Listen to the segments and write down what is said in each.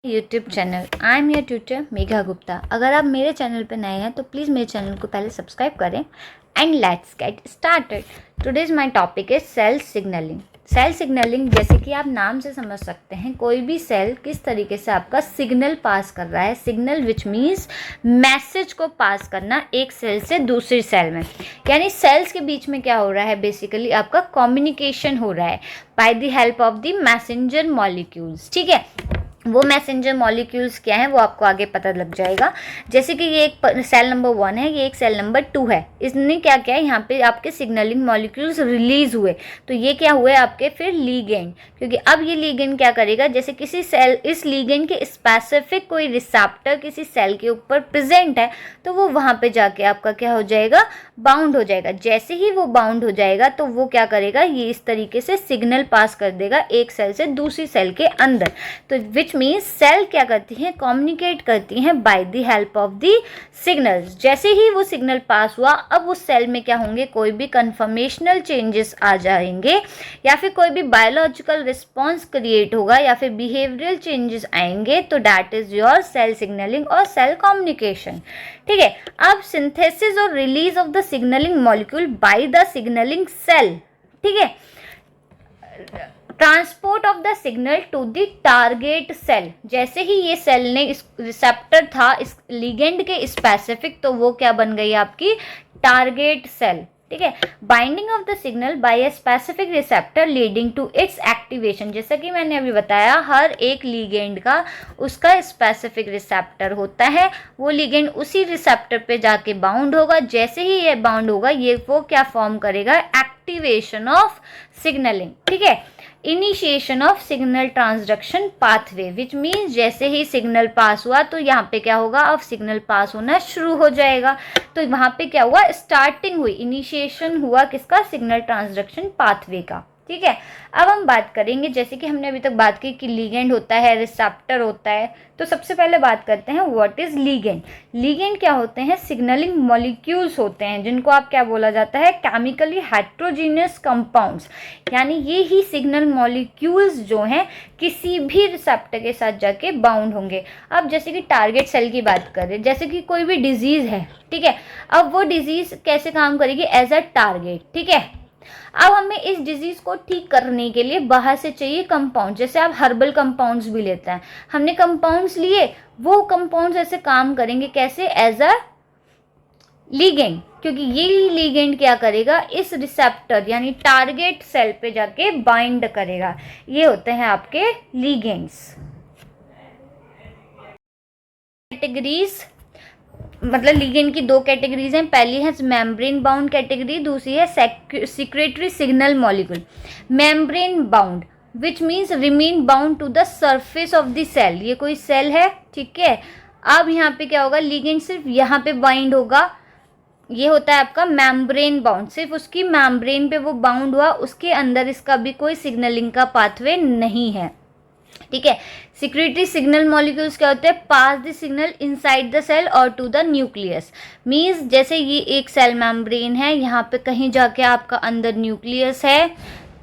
YouTube channel I am your tutor Megha Gupta. अगर आप मेरे चैनल पर नए हैं तो प्लीज़ मेरे चैनल को पहले सब्सक्राइब करें and let's get started. Today's my topic is cell signalling. Cell signalling, जैसे कि आप नाम से समझ सकते हैं, कोई भी सेल किस तरीके से आपका सिग्नल पास कर रहा है। सिग्नल विच मीन्स मैसेज को पास करना एक सेल से दूसरी सेल में, यानी सेल्स के बीच में क्या हो रहा है, बेसिकली आपका कम्युनिकेशन हो रहा है by the help of the messenger molecules. ठीक है, वो मैसेंजर मॉलिक्यूल्स क्या हैं वो आपको आगे पता लग जाएगा। जैसे कि ये एक सेल नंबर 1 है, ये एक सेल नंबर 2 है। इसने क्या किया, यहाँ पे आपके सिग्नलिंग मॉलिक्यूल्स रिलीज हुए, तो ये क्या हुए आपके फिर लीगेंड, क्योंकि अब ये लीगेंड क्या करेगा, जैसे किसी सेल, इस लीगेंड के स्पेसिफिक कोई रिसेप्टर किसी सेल के ऊपर प्रेजेंट है, तो वो वहाँ पे जाके आपका क्या हो जाएगा, बाउंड हो जाएगा। जैसे ही वो बाउंड हो जाएगा तो वो क्या करेगा, ये इस तरीके से सिग्नल पास कर देगा एक सेल से दूसरी सेल के अंदर। तो विच मीन्स सेल क्या करती हैं, कम्युनिकेट करती हैं bye the help of the signals. जैसे ही वो सिग्नल पास हुआ, अब उस सेल में क्या होंगे, कोई भी कन्फर्मेशनल चेंजेस आ जाएंगे, या फिर कोई भी बायोलॉजिकल रिस्पॉन्स क्रिएट होगा, या फिर बिहेवियरल चेंजेस आएंगे, तो that is your cell signalling और सेल कम्युनिकेशन। ठीक है, अब सिंथेसिस और release of the signalling molecule by the signalling cell. ठीक है, transport of the signal to the target cell. जैसे ही ये सेल ने, इस रिसेप्टर था इस लिगेंड के स्पेसिफिक, तो वो क्या बन गई आपकी टारगेट सेल। ठीक है, binding of the signal by a specific receptor leading to its activation. जैसा कि मैंने अभी बताया, हर एक लिगेंड का उसका स्पेसिफिक रिसेप्टर होता है, वो लिगेंड उसी रिसेप्टर पे जाके बाउंड होगा। जैसे ही ये बाउंड होगा, ये वो क्या फॉर्म करेगा, एक्टिवेशन ऑफ सिग्नलिंग। ठीक है, initiation of signal transduction pathway, which means जैसे ही सिग्नल पास हुआ तो यहाँ पे क्या होगा, अब सिग्नल पास होना शुरू हो जाएगा। तो वहाँ पे क्या हुआ, स्टार्टिंग हुई, इनिशिएशन हुआ किसका, सिग्नल ट्रांसडक्शन पाथवे का। ठीक है, अब हम बात करेंगे, जैसे कि हमने अभी तक बात की कि लीगेंड होता है, रिसेप्टर होता है, तो सबसे पहले बात करते हैं व्हाट इज लीगेंड। लीगेंड क्या होते हैं, सिग्नलिंग मॉलिक्यूल्स होते हैं, जिनको आप क्या बोला जाता है, केमिकली हेट्रोजीनियस कंपाउंड्स। यानी ये ही सिग्नल मॉलिक्यूल्स जो हैं किसी भी रिसेप्टर के साथ जाके बाउंड होंगे। अब जैसे कि टारगेट सेल की बात करें, जैसे कि कोई भी डिजीज है, ठीक है, अब वो डिजीज कैसे काम करेगी, एज अ टारगेट। ठीक है, अब हमें इस डिजीज को ठीक करने के लिए बाहर से चाहिए कंपाउंड। जैसे आप हर्बल कंपाउंड्स भी लेते हैं, हमने कंपाउंड्स लिए, वो कंपाउंड्स ऐसे काम करेंगे कैसे, एज अ लीगेंड, क्योंकि ये लीगेंड क्या करेगा, इस रिसेप्टर यानी टारगेट सेल पे जाके बाइंड करेगा। ये होते हैं आपके लीगेंड्स। कैटेगरीज, मतलब लिगेंड की दो कैटेगरीज हैं, पहली है मेम्ब्रेन बाउंड कैटेगरी, दूसरी है secretory signal molecule. Membrane bound which means remain bound to the surface of the cell. ये कोई सेल है, ठीक है, अब यहाँ पे क्या होगा, लिगेंड सिर्फ यहाँ पे बाइंड होगा, ये होता है आपका मेम्ब्रेन बाउंड, सिर्फ उसकी मेम्ब्रेन पे वो बाउंड हुआ, उसके अंदर इसका भी कोई सिग्नलिंग का पाथवे नहीं है। ठीक है, सिक्रेटरी सिग्नल मॉलिक्यूल्स क्या होते हैं, pass the signal inside the cell और टू द न्यूक्लियस। मीन्स जैसे ये एक सेल मेम्ब्रेन है, यहाँ पे कहीं जाके आपका अंदर न्यूक्लियस है।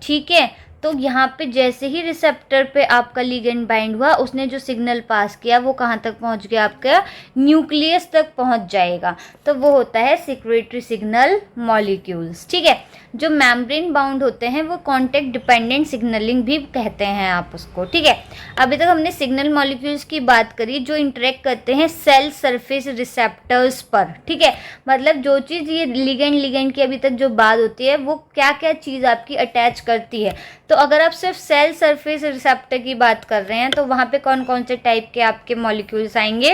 ठीक है, तो यहाँ पे जैसे ही रिसेप्टर पे आपका लिगेंड बाइंड हुआ, उसने जो सिग्नल पास किया वो कहाँ तक पहुँच गया, आपका न्यूक्लियस तक पहुँच जाएगा, तो वो होता है सिक्रेटरी सिग्नल मॉलिक्यूल्स। ठीक है, जो मेम्ब्रेन बाउंड होते हैं वो कॉन्टेक्ट डिपेंडेंट सिग्नलिंग भी कहते हैं आप उसको। ठीक है, अभी तक हमने सिग्नल मॉलिक्यूल्स की बात करी जो इंटरेक्ट करते हैं सेल सरफेस रिसेप्टर्स पर। ठीक है, मतलब जो चीज़ ये लिगेंड की अभी तक जो बात होती है, वो क्या क्या चीज़ आपकी अटैच करती है। तो अगर आप सिर्फ सेल सरफेस रिसेप्टर की बात कर रहे हैं, तो वहाँ पे कौन कौन से टाइप के आपके मॉलिक्यूल्स आएंगे,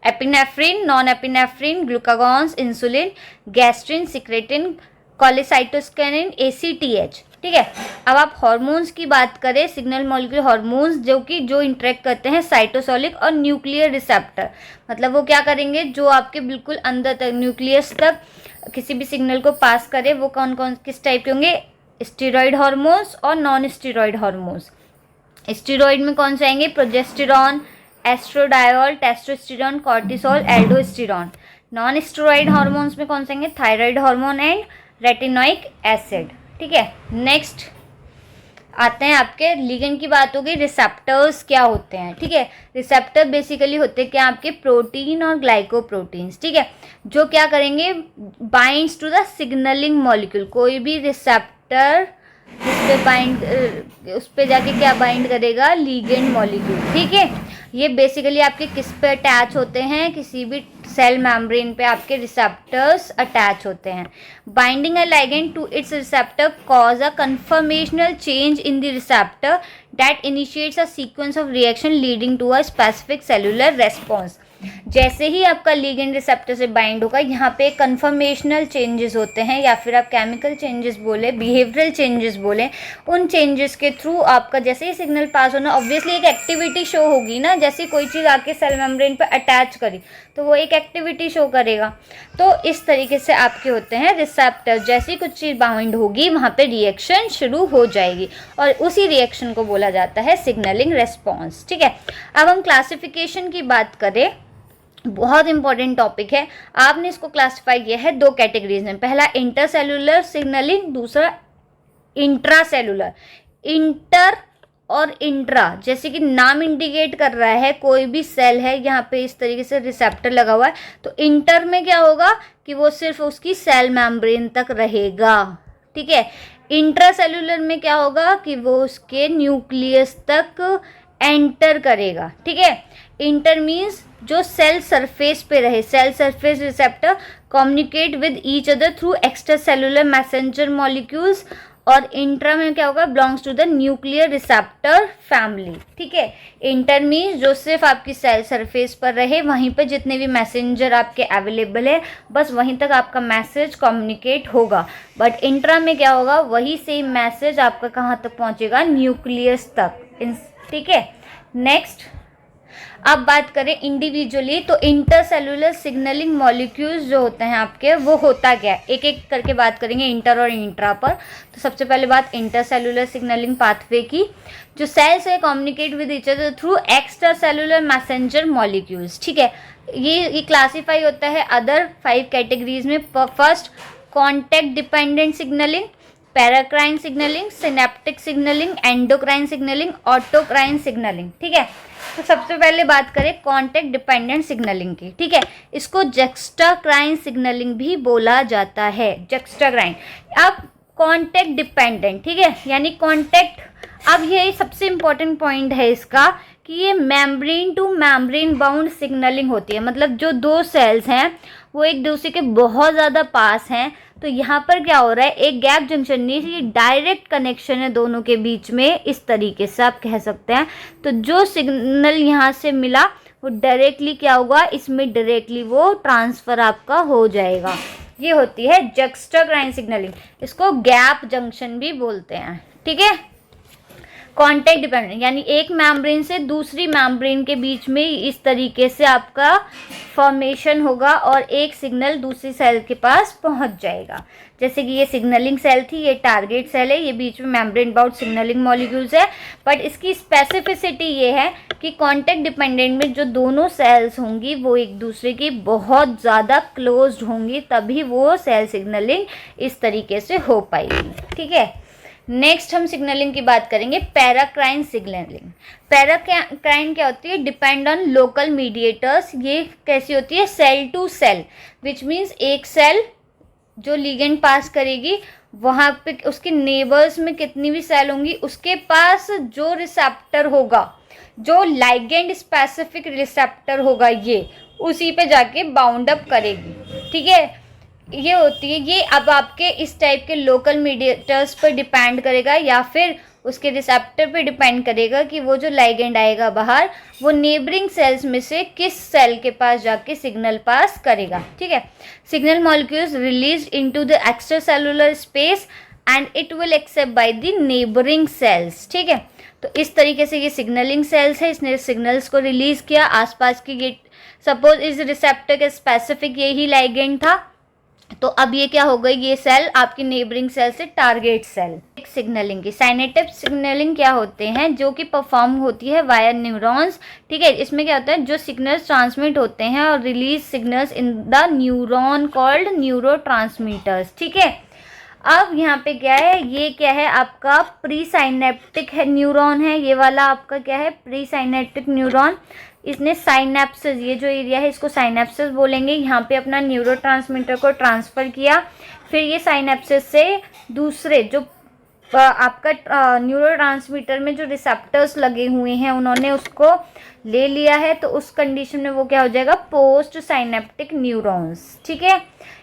epinephrine, non epinephrine, glucagons, insulin, gastrin, secretin, cholecystokinin, ACTH। ठीक है, अब आप हार्मोन्स की बात करें, सिग्नल मॉलिक्यूल हार्मोन्स जो इंटरेक्ट करते हैं साइटोसोलिक और न्यूक्लियर रिसेप्टर, मतलब वो क्या करेंगे, जो आपके बिल्कुल अंदर तक न्यूक्लियस तक किसी भी सिग्नल को पास करे, वो कौन कौन किस टाइप के होंगे, स्टेरॉइड हार्मोन्स और नॉन स्टेरॉइड हार्मोन्स। स्टेरॉइड में कौन से आएंगे, progesterone, estradiol, testosterone, cortisol, aldosterone. Non steroid hormones में कौन से आएंगे, thyroid hormone and retinoic acid. ठीक है, नेक्स्ट आते हैं आपके लिगेंड की बात होगी, रिसेप्टर्स क्या होते हैं, ठीक है। रिसेप्टर बेसिकली होते हैं क्या, आपके प्रोटीन और ग्लाइकोप्रोटीन्स, ठीक है, जो क्या करेंगे, binds to the signalling molecule. कोई भी रिसेप्टर उस पे जाके क्या बाइंड करेगा, लिगेंड मॉलिक्यूल, ठीक है। ये बेसिकली आपके किस पे अटैच होते हैं, किसी भी सेल मेम्ब्रेन पे आपके रिसेप्टर्स अटैच होते हैं। Binding a ligand to its receptor cause a conformational change in the receptor that initiates a sequence of reaction leading to a specific cellular response. जैसे ही आपका लिगेंड रिसेप्टर से bind होगा, यहाँ पे कन्फर्मेशनल चेंजेस होते हैं, या फिर आप केमिकल चेंजेस बोले, बिहेवियरल चेंजेस बोले, उन चेंजेस के थ्रू आपका जैसे ही सिग्नल पास होना, ऑब्वियसली एक एक्टिविटी शो होगी ना। जैसे कोई चीज़ आके सेल मेम्ब्रेन पे अटैच करी तो वो एक एक्टिविटी शो करेगा। तो इस तरीके से आपके होते हैं रिसेप्टर, जैसी कुछ चीज़ बाइंड होगी वहाँ पे रिएक्शन शुरू हो जाएगी, और उसी रिएक्शन को बोला जाता है सिग्नलिंग रेस्पॉन्स, ठीक है। अब हम क्लासिफिकेशन की बात करें, बहुत इंपॉर्टेंट टॉपिक है। आपने इसको क्लासिफाई किया है दो कैटेगरीज में, पहला इंटरसेलुलर सिग्नलिंग, दूसरा इंट्रासेलुलर। इंटर और इंट्रा, जैसे कि नाम इंडिकेट कर रहा है, कोई भी सेल है यहाँ पे इस तरीके से रिसेप्टर लगा हुआ है, तो इंटर में क्या होगा कि वो सिर्फ उसकी सेल मेम्ब्रेन तक रहेगा, ठीक है। इंट्रासेलुलर में क्या होगा कि वो उसके न्यूक्लियस तक एंटर करेगा, ठीक है। इंटर मीन्स जो सेल सरफेस पे रहे, cell surface receptor communicate with each other through extracellular messenger molecules, और इंट्रा में क्या होगा, belongs to the nuclear receptor family, ठीक है। इंटर मीन्स जो सिर्फ आपकी सेल सरफेस पर रहे, वहीं पर जितने भी मैसेंजर आपके अवेलेबल है बस वहीं तक आपका मैसेज कम्युनिकेट होगा। बट इंट्रा में क्या होगा, वही सेम मैसेज आपका कहाँ तक पहुँचेगा, न्यूक्लियस तक, ठीक है। नेक्स्ट अब बात करें इंडिविजुअली, तो इंटरसेलुलर सिग्नलिंग मॉलिक्यूल्स जो होते हैं आपके, वो होता क्या है, एक एक करके बात करेंगे इंटर और इंट्रा पर। तो सबसे पहले बात इंटरसेलुलर सिग्नलिंग पाथवे की, जो सेल्स है communicate with each other through extracellular messenger molecules, ठीक है। ये क्लासीफाई होता है अदर 5 कैटेगरीज में। First, contact dependent signalling, paracrine signalling, synaptic signalling, endocrine signalling, autocrine signalling, ठीक है। तो सबसे पहले बात करें कॉन्टैक्ट डिपेंडेंट सिग्नलिंग की, ठीक है। इसको जक्स्टाक्राइन सिग्नलिंग भी बोला जाता है, जक्स्टाक्राइन। अब कॉन्टैक्ट डिपेंडेंट, ठीक है, यानी कॉन्टैक्ट, अब ये सबसे इंपॉर्टेंट पॉइंट है इसका कि ये membrane two membrane bound signalling होती है, मतलब जो दो सेल्स हैं वो एक दूसरे के बहुत ज़्यादा पास हैं, तो यहाँ पर क्या हो रहा है, एक गैप जंक्शन नहीं, ये डायरेक्ट कनेक्शन है दोनों के बीच में, इस तरीके से आप कह सकते हैं। तो जो सिग्नल यहाँ से मिला वो डायरेक्टली क्या होगा, इसमें डायरेक्टली वो ट्रांसफ़र आपका हो जाएगा। ये होती है जक्स्टाक्राइन सिग्नलिंग, इसको गैप जंक्शन भी बोलते हैं, ठीक है। कॉन्टैक्ट डिपेंडेंट यानी एक मेम्ब्रेन से दूसरी मेम्ब्रेन के बीच में इस तरीके से आपका फॉर्मेशन होगा और एक सिग्नल दूसरी सेल के पास पहुंच जाएगा। जैसे कि ये सिग्नलिंग सेल थी, ये टारगेट सेल है, ये बीच में मेम्ब्रेन बाउंड सिग्नलिंग मॉलिक्यूल्स है। बट इसकी स्पेसिफिसिटी ये है कि कॉन्टैक्ट डिपेंडेंट में जो दोनों सेल्स होंगी वो एक दूसरे की बहुत ज़्यादा क्लोज्ड होंगी, तभी वो सेल सिग्नलिंग इस तरीके से हो पाएगी, ठीक है। नेक्स्ट हम सिग्नलिंग की बात करेंगे, पैराक्राइन सिग्नलिंग। पैराक्राइन क्या होती है, डिपेंड ऑन लोकल मीडिएटर्स। ये कैसी होती है, cell to cell, which means एक सेल जो लिगेंड पास करेगी वहाँ पे उसके नेबर्स में कितनी भी सेल होंगी, उसके पास जो रिसेप्टर होगा, जो लाइगेंड स्पेसिफिक रिसेप्टर होगा, ये उसी पे जाके बाउंड अप करेगी, ठीक है। ये होती है, ये अब आपके इस टाइप के लोकल मीडिएटर्स पर डिपेंड करेगा या फिर उसके रिसेप्टर पे डिपेंड करेगा कि वो जो लाइगेंड आएगा बाहर, वो नेबरिंग सेल्स में से किस सेल के पास जाके सिग्नल पास करेगा, ठीक है। Signal molecules release into the extra cellular space and it will except by the neighbouring cells, ठीक है। तो इस तरीके से ये सिग्नलिंग सेल्स है, इसने सिग्नल्स को रिलीज किया आसपास की। ये सपोज इस रिसेप्टर के स्पेसिफिक यही लाइगेंड था, तो अब ये क्या हो गई, ये सेल आपकी नेबरिंग सेल से टारगेट सेल। सिग्नलिंग की साइनेटिक सिग्नलिंग क्या होते हैं, जो कि परफॉर्म होती है वाया न्यूरॉन्स, ठीक है। इसमें क्या होता है, जो सिग्नल्स ट्रांसमिट होते हैं और release signals in the neuron called neurotransmitters, ठीक है। अब यहाँ पे क्या है, ये क्या है आपका प्री साइनेप्टिक है न्यूरॉन है, ये वाला आपका क्या है प्री साइनेप्टिक न्यूरॉन। इसने साइनेप्सिस, ये जो एरिया है इसको साइनेप्सिस बोलेंगे, यहाँ पे अपना न्यूरोट्रांसमीटर को ट्रांसफ़र किया। फिर ये साइनेप्सिस से दूसरे जो आपका न्यूरोट्रांसमीटर में जो रिसेप्टर्स लगे हुए हैं उन्होंने उसको ले लिया है, तो उस कंडीशन में वो क्या हो जाएगा, पोस्ट साइनेप्टिक न्यूरॉन्स। ठीक है,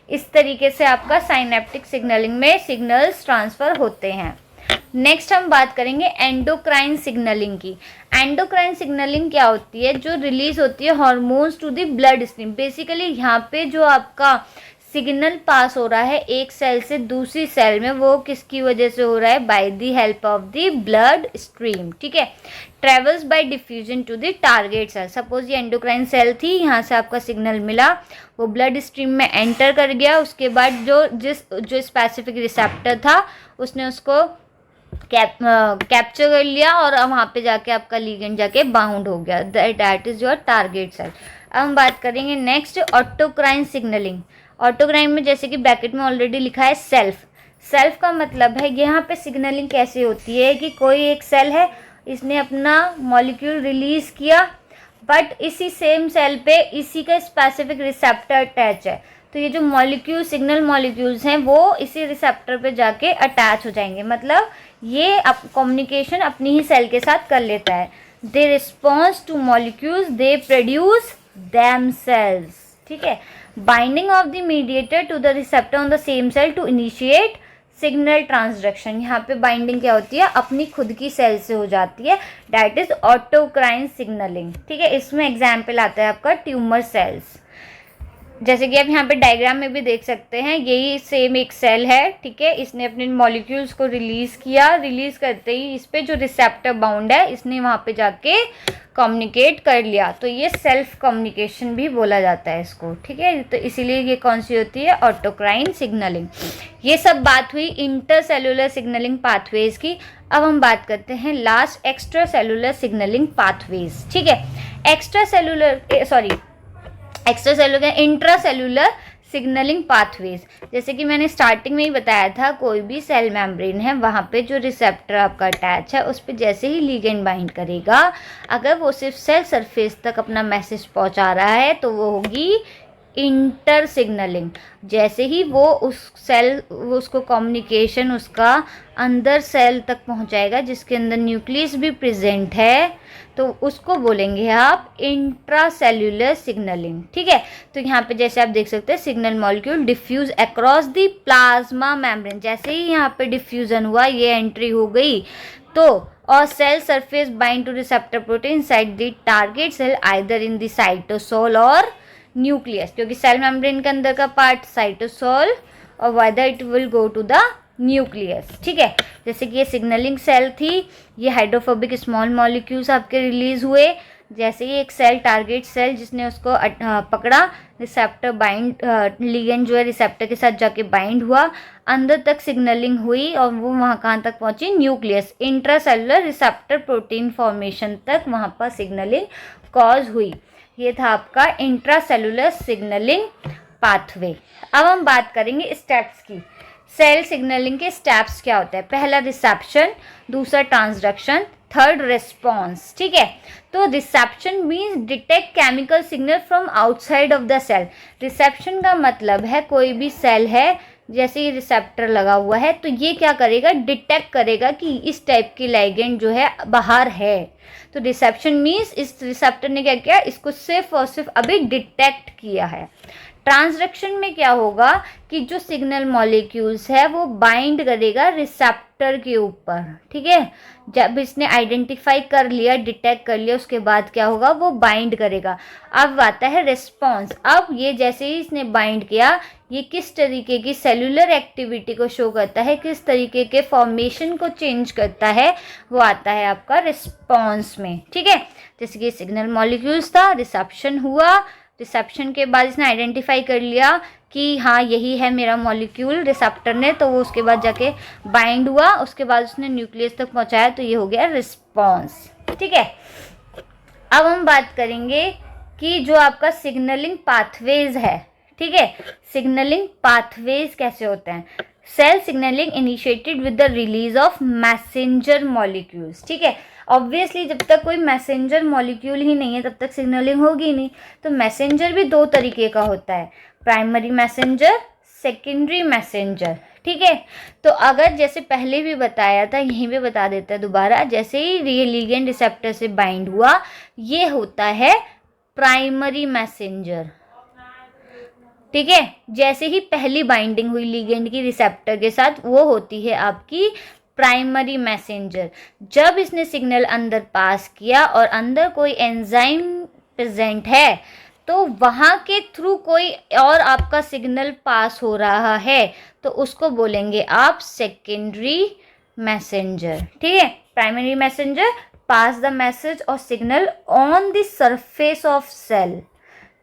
इस तरीके से आपका साइनेप्टिक सिग्नलिंग में सिग्नल्स ट्रांसफ़र होते हैं। नेक्स्ट हम बात करेंगे एंडोक्राइन सिग्नलिंग की। एंडोक्राइन सिग्नलिंग क्या होती है, जो रिलीज होती है hormones to the blood stream. Basically यहाँ पे जो आपका सिग्नल पास हो रहा है एक सेल से दूसरी सेल में, वो किसकी वजह से हो रहा है, by the help of the blood stream. ठीक है, travels by diffusion to the target cell. Suppose ये एंडोक्राइन सेल थी, यहाँ से आपका सिग्नल मिला, वो ब्लड स्ट्रीम में एंटर कर गया, उसके बाद जो स्पेसिफिक रिसेप्टर था उसने उसको कैप्चर कर लिया और वहाँ पे जाके आपका लिगेंड जाके बाउंड हो गया, that is your target cell. अब हम बात करेंगे नेक्स्ट ऑटोक्राइन सिग्नलिंग। ऑटोक्राइन में जैसे कि ब्रैकेट में ऑलरेडी लिखा है सेल्फ। सेल्फ का मतलब है यहाँ पे सिग्नलिंग कैसे होती है कि कोई एक सेल है, इसने अपना मॉलिक्यूल रिलीज किया, बट इसी सेम सेल पे इसी का स्पेसिफिक रिसेप्टर अटैच है, तो ये जो मॉलिक्यूल सिग्नल मॉलिक्यूल्स हैं वो इसी रिसेप्टर पे जाके अटैच हो जाएंगे। मतलब ये कम्युनिकेशन अपनी ही सेल के साथ कर लेता है। They response to molecules they produce themselves. ठीक है, binding of the mediator to the receptor on the same cell to initiate signal transduction. यहाँ पे बाइंडिंग क्या होती है, अपनी खुद की सेल से हो जाती है, दैट इज ऑटोक्राइन सिग्नलिंग। ठीक है, इसमें एग्जाम्पल आता है आपका ट्यूमर सेल्स, जैसे कि आप यहाँ पे डायग्राम में भी देख सकते हैं, यही सेम एक सेल है। ठीक है, इसने अपने मॉलिक्यूल्स को रिलीज किया, रिलीज करते ही इस पे जो रिसेप्टर बाउंड है इसने वहाँ पे जाके कम्युनिकेट कर लिया, तो ये सेल्फ कम्युनिकेशन भी बोला जाता है इसको। ठीक है, तो इसीलिए ये कौन सी होती है, ऑटोक्राइन सिग्नलिंग। ये सब बात हुई इंटरसेलुलर सिग्नलिंग पाथवेज की। अब हम बात करते हैं last extra cellular signalling pathways. ठीक है, इंट्रासेलुलर सिग्नलिंग पाथवेज। जैसे कि मैंने स्टार्टिंग में ही बताया था, कोई भी सेल मेम्ब्रेन है वहाँ पे जो रिसेप्टर आपका अटैच है उस पर जैसे ही लिगेंड बाइंड करेगा, अगर वो सिर्फ सेल सरफेस तक अपना मैसेज पहुँचा रहा है तो वो होगी इंटर सिग्नलिंग। जैसे ही वो उसको कम्युनिकेशन उसका अंदर सेल तक पहुंचाएगा जिसके अंदर न्यूक्लियस भी प्रेजेंट है, तो उसको बोलेंगे आप इंट्रासेल्युलर सिग्नलिंग। ठीक है, तो यहाँ पे जैसे आप देख सकते हैं signal molecule diffuse across the plasma membrane. जैसे ही यहाँ पे डिफ्यूजन हुआ, ये एंट्री हो गई, तो और cell surface bind to receptor protein side the target cell either in the cytosol or nucleus, क्योंकि सेल मेम्ब्रेन के अंदर का part cytosol or whether it will go to the nucleus. ठीक है, जैसे कि ये सिग्नलिंग सेल थी, ये हाइड्रोफोबिक स्मॉल मॉलिक्यूल्स आपके रिलीज हुए। जैसे ही एक सेल टारगेट सेल जिसने उसको पकड़ा, रिसेप्टर बाइंड लिगेंड जो है रिसेप्टर के साथ जाके बाइंड हुआ, अंदर तक सिग्नलिंग हुई और वो वहाँ कहाँ तक पहुँची, nucleus. Intracellular receptor protein formation तक वहाँ पर सिग्नलिंग कॉज हुई। ये था आपका इंट्रासेलुलर सिग्नलिंग पाथवे। अब हम बात करेंगे स्टेप्स की। सेल सिग्नलिंग के स्टेप्स क्या होते हैं, पहला रिसेप्शन, दूसरा ट्रांसडक्शन, थर्ड रिस्पॉन्स। ठीक है, तो reception means detect chemical signal from outside of the cell. Reception का मतलब है कोई भी सेल है, जैसे ये रिसेप्टर लगा हुआ है, तो ये क्या करेगा, डिटेक्ट करेगा कि इस टाइप की लिगेंड जो है बाहर है। तो रिसेप्शन मीन्स इस रिसेप्टर ने क्या किया, इसको सिर्फ और सिर्फ अभी डिटेक्ट किया है। ट्रांसडक्शन में क्या होगा कि जो सिग्नल मॉलिक्यूल्स है वो बाइंड करेगा रिसेप्टर के ऊपर। ठीक है, जब इसने आइडेंटिफाई कर लिया, डिटेक्ट कर लिया, उसके बाद क्या होगा, वो बाइंड करेगा। अब आता है रिस्पॉन्स। अब ये जैसे ही इसने बाइंड किया, ये किस तरीके की सेलुलर एक्टिविटी को शो करता है, किस तरीके के फॉर्मेशन को चेंज करता है, वो आता है आपका रिस्पॉन्स में। ठीक है, जैसे कि सिग्नल मॉलिक्यूल्स था, रिसेप्शन हुआ, रिसेप्शन के बाद इसने आइडेंटिफाई कर लिया कि हाँ यही है मेरा मॉलिक्यूल रिसेप्टर ने, तो वो उसके बाद जाके बाइंड हुआ, उसके बाद उसने न्यूक्लियस तक पहुंचाया, तो ये हो गया रिस्पॉन्स। ठीक है, अब हम बात करेंगे कि जो आपका सिग्नलिंग पाथवेज है। ठीक है, सिग्नलिंग पाथवेज कैसे होते हैं। Cell signalling initiated with the release of messenger molecules. ठीक है, ऑब्वियसली जब तक कोई मैसेंजर मॉलिक्यूल ही नहीं है तब तक सिग्नलिंग होगी नहीं। तो मैसेंजर भी दो तरीके का होता है, प्राइमरी मैसेंजर, सेकेंडरी मैसेंजर। ठीक है, तो अगर जैसे पहले भी बताया था, यहीं पे बता देता है दोबारा, जैसे ही ये लिगेंड रिसेप्टर से बाइंड हुआ, ये होता है प्राइमरी मैसेंजर। ठीक है, जैसे ही पहली बाइंडिंग हुई लिगेंड की रिसेप्टर के साथ, वो होती है आपकी प्राइमरी मैसेंजर। जब इसने सिग्नल अंदर पास किया और अंदर कोई एंजाइम प्रेजेंट है, तो वहाँ के थ्रू कोई और आपका सिग्नल पास हो रहा है, तो उसको बोलेंगे आप सेकेंडरी मैसेंजर। ठीक है, primary messenger pass the message और signal on the surface of cell.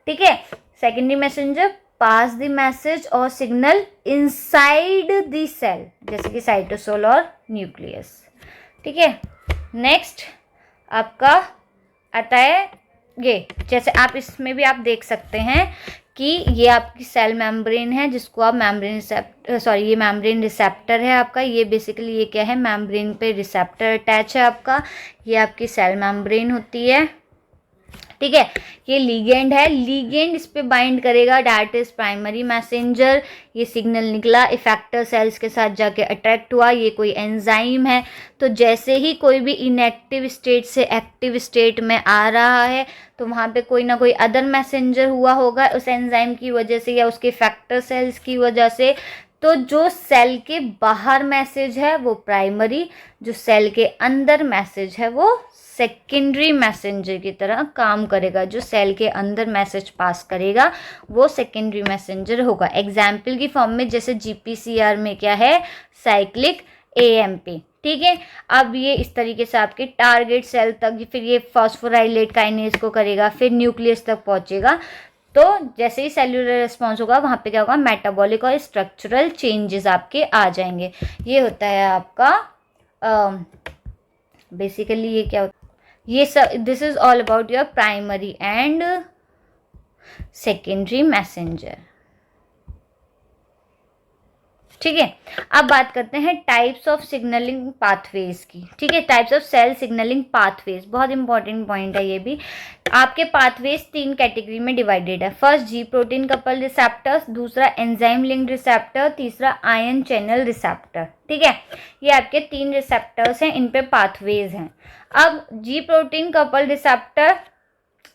ठीक है, secondary messenger pass the message और सिग्नल इनसाइड द सेल, जैसे कि साइटोसोल और न्यूक्लियस। ठीक है, नेक्स्ट आपका आता है ये, जैसे आप इसमें भी आप देख सकते हैं कि ये आपकी सेल मेम्ब्रेन है, जिसको आप मेम्ब्रेन ये मेम्ब्रेन रिसेप्टर है आपका। ये बेसिकली ये क्या है, मेम्ब्रेन पे रिसेप्टर अटैच है आपका। ये आपकी सेल मेम्ब्रेन होती है। ठीक है, ये लिगेंड है, लिगेंड इस पे बाइंड करेगा, डैट इज प्राइमरी मैसेंजर। ये सिग्नल निकला, इफेक्टर सेल्स के साथ जाके अट्रैक्ट हुआ, ये कोई एंजाइम है। तो जैसे ही कोई भी इनएक्टिव स्टेट से एक्टिव स्टेट में आ रहा है, तो वहाँ पे कोई ना कोई अदर मैसेंजर हुआ होगा उस एंजाइम की वजह से या उसके इफेक्टर सेल्स की वजह से। तो जो सेल के बाहर मैसेज है वो प्राइमरी, जो सेल के अंदर मैसेज है वो सेकेंडरी मैसेंजर की तरह काम करेगा। जो सेल के अंदर मैसेज पास करेगा वो सेकेंडरी मैसेंजर होगा। एग्जाम्पल की फॉर्म में जैसे जीपीसीआर में क्या है, साइक्लिक एएमपी। ठीक है, अब ये इस तरीके से आपके टारगेट सेल तक, फिर ये फॉस्फोराइलेट काइनेज को करेगा, फिर न्यूक्लियस तक पहुंचेगा। तो जैसे ही सेल्यूलर रिस्पॉन्स होगा, वहाँ पे क्या होगा, मेटाबॉलिक और स्ट्रक्चरल चेंजेस आपके आ जाएंगे। ये होता है आपका बेसिकली ये क्या होता है, ये सब, this is all about your primary and secondary messenger. ठीक है, अब बात करते हैं टाइप्स ऑफ सिग्नलिंग पाथवेज की। ठीक है, types of cell signalling pathways, बहुत इंपॉर्टेंट पॉइंट है ये भी। आपके पाथवेज 3 कैटेगरी में डिवाइडेड है। First G protein couple receptors, दूसरा एंजाइम लिंक्ड रिसेप्टर, तीसरा आयन चैनल रिसेप्टर। ठीक है, ये आपके 3 रिसेप्टर्स हैं, इन पे पाथवेज हैं। अब जी protein couple receptor,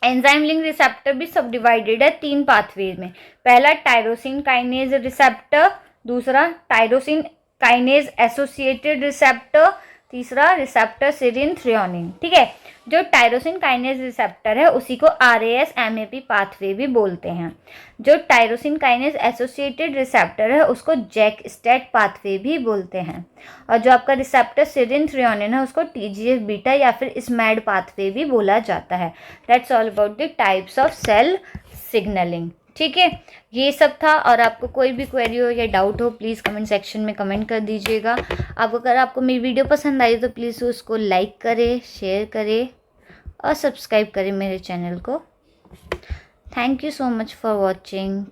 enzyme link receptor भी सब डिवाइडेड है 3 पाथवेज में। पहला टायरोसिन काइनेज रिसेप्टर, दूसरा टायरोसिन काइनेज एसोसिएटेड रिसेप्टर, तीसरा रिसेप्टर सेरिन थ्रियोनिन। ठीक है, जो टायरोसिन काइनेज रिसेप्टर है उसी को आरएएस एमएपी पाथवे भी बोलते हैं। जो टायरोसिन काइनेज एसोसिएटेड रिसेप्टर है उसको जैक स्टैट पाथवे भी बोलते हैं। और जो आपका रिसेप्टर सेरिन थ्रियोनिन है उसको टीजीएफ बीटा या फिर स्मैड पाथवे भी बोला जाता है। That's all about the types of cell signalling. ठीक है, ये सब था। और आपको कोई भी क्वेरी हो या डाउट हो प्लीज़ कमेंट सेक्शन में कमेंट कर दीजिएगा। अब अगर आपको मेरी वीडियो पसंद आई तो प्लीज़ उसको लाइक करें, शेयर करें और सब्सक्राइब करें मेरे चैनल को। Thank you so much for watching.